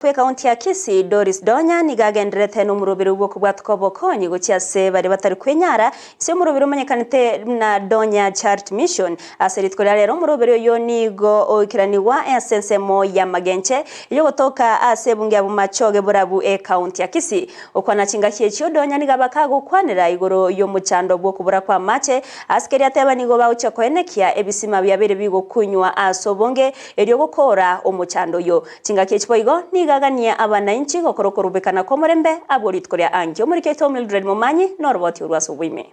Kwe kaunti ya Kisii Doris Donya nigagenderete n'umurubiro gwo kubwatko bokonyi gucyase bari batari kwenyara ise umurubiro umenyekanite na Donya Charity Mission aseritwera rero umurubiro yo nigo okiraniwa esensemo ya magenche iyo gotoka asebunge abumachoge burabu kaunti ya Kisii ukwana chingakiye cyo Donya nigabaka gukwanira igoro yo muchando bwo kubura kwa mache askeri ateba nigo bawuce kwenekia ebisima byabere bigo kunywa asobonge eriyo gukora umuchando yo chingakiye chipoigo gagania abananchi gokorokorobekana ko murembe aboritkoria angyo muri keto Mildred Mumanyi noroboti urwaso wime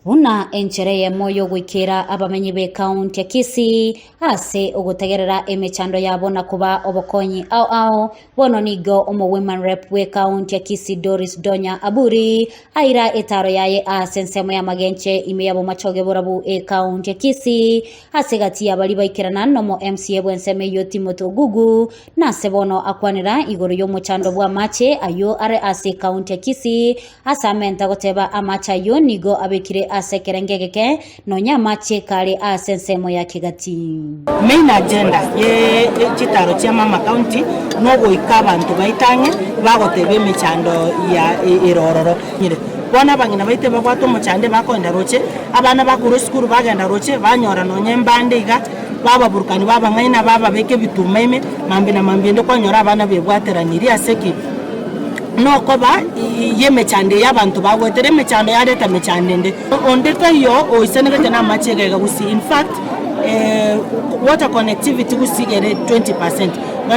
Buna enchere moyo gwikira abamenyi be kaunti ya Kisii ase ogutegerera emechando yabo na kuba obokonyi ao bono nigo omo women rep we kaunti ya Kisii Doris Donya Aburi aira etaro yaye asensemo ya magenche ime yabo machoge borabu kaunti ya Kisii ase gati abali baikirana no mo MCA bwenseme yo Timoto Gugu na sebono akwanira igoro yo muchando bwa mache ayo are ase kaunti ya Kisii asamenta goteba amacha yo nigo abekire asekerengegeke no nyamache kale asensemo ya kigati main agenda ye chitaro cha mama county no goika abantu baitange bagotebe mechando ya irororo nyire bona bangina baite bagwato muchande bakonda roche abana bakuru skuru bagenda roche banyora no nyembandiga baba burukani baba ngaina baba beke bitumeme mambi na mambi ndo kwanyora abana bebwateraniri aseki no koba yeme chande y'abantu bagwetere mechando ya leta mechande nde ondeta yo oisenegete na machege gusi in fact water connectivity gusigere 20%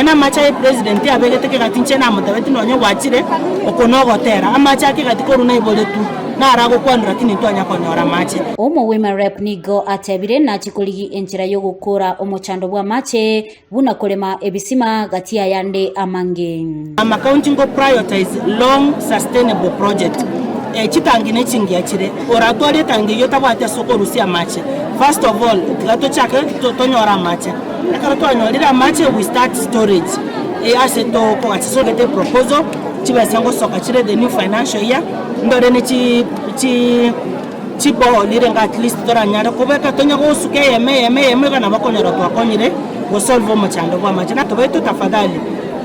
na macha ye president abegete ke gatinche na mutabeti no nyo gwachire okonogotera amacha ke gatikoro na ibole tu na arago kwandura kini twanya konyora mache omo women rep nigo atebire na chikuligi enchira yo gukora omochando bwa mache buna kolema ebisima gatia yande amange ama county go prioritize long sustainable project chitangine chingi achire oratwale tangi yo tabate soko rusia mache first of all gato chake tonyora mache akara tonyora mache we start storage aseto ko atisogete proposal chibasango soka chire the new financial year ndore ne chibo lirenga at least toranyara kobeka tonya go suke yeme kana bakonyora twakonyire go solve mo chando kwa mache na tobeto tafadhali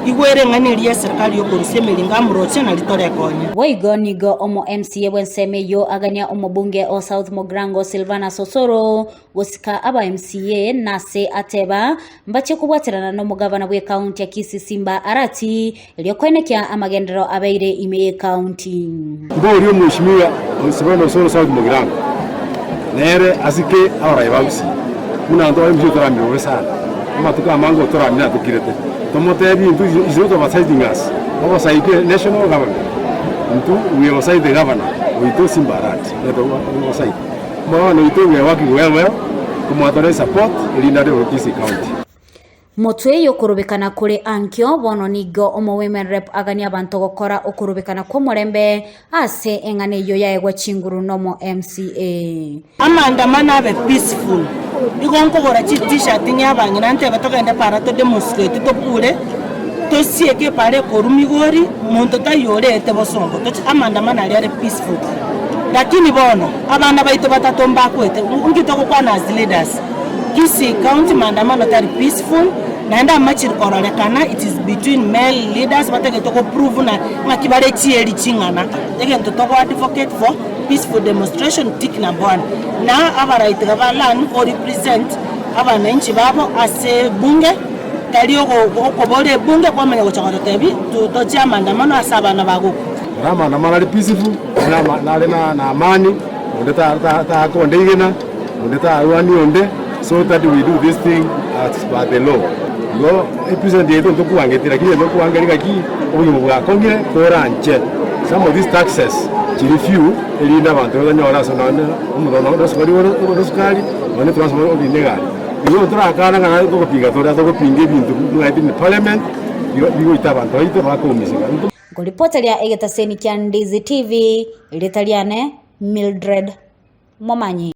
igwere ngani ya serikali yo kurusemeli ngamroche na litore konya Woigo nigo omo MCA bwenseme yo agania omo bunge o South Mogrango Silvana Sosoro gosika aba MCA nase ateba mbache kubwaterana no mugavana bwe county ya Kisii Simba Arati elyo kwenekia amagendero abeire ime county ngori umushimiwa Silvana Sosoro South Mogrango nere asike awara babisi muna ndo MCA toramiro sana matuka mango toramina tukirete tomotebi into is not oversighting us oversight national government into we oversight the governor we to Simba Arati that oversight no we are working well kumwatore support ilindade Kisii county Motwe yo kurubikana kule ankyo bono nigo omo women rep agani abantu gokora okurubikana ko murembe ase engane yo yaegwa chinguru nomo MCA amandamano abe peaceful igonko gora t-shirt nyabangina nante batogenda para to demonstrate to kure to sieke pare korumigori muntu tayorete bosongo to amandamano ari peaceful lakini bono abana baito batatomba kwete ngitoko kwana as leaders Kisii county mandamano tari peaceful naenda machir korolekana it is between male leaders batege to prove na makibare chieri chingana again to advocate for peaceful demonstration tik number 1 na abaraite gabalan or represent abananchi babo ase bunge kalio ko bole bunge kwa manya gochakoro tebi to chia mandamano asabana bago rama na mara peaceful na amani ondeta ko ndegena ondeta awani onde so that we do this thing as by the law no represent yeto to kuangetira kile no kuangelika ki oyo bwa kongire toranche some of these taxes chirifiu elinda bantu banyora sonana umudono dosbari dosukali one transport of illegal iyo turakana ngana ko pinga to pinge bintu ngati ni parliament bigo itabantu ito bakomisika Golipota lya Egetaseni kya Ndizi TV ilitaliane Mildred Mumanyi.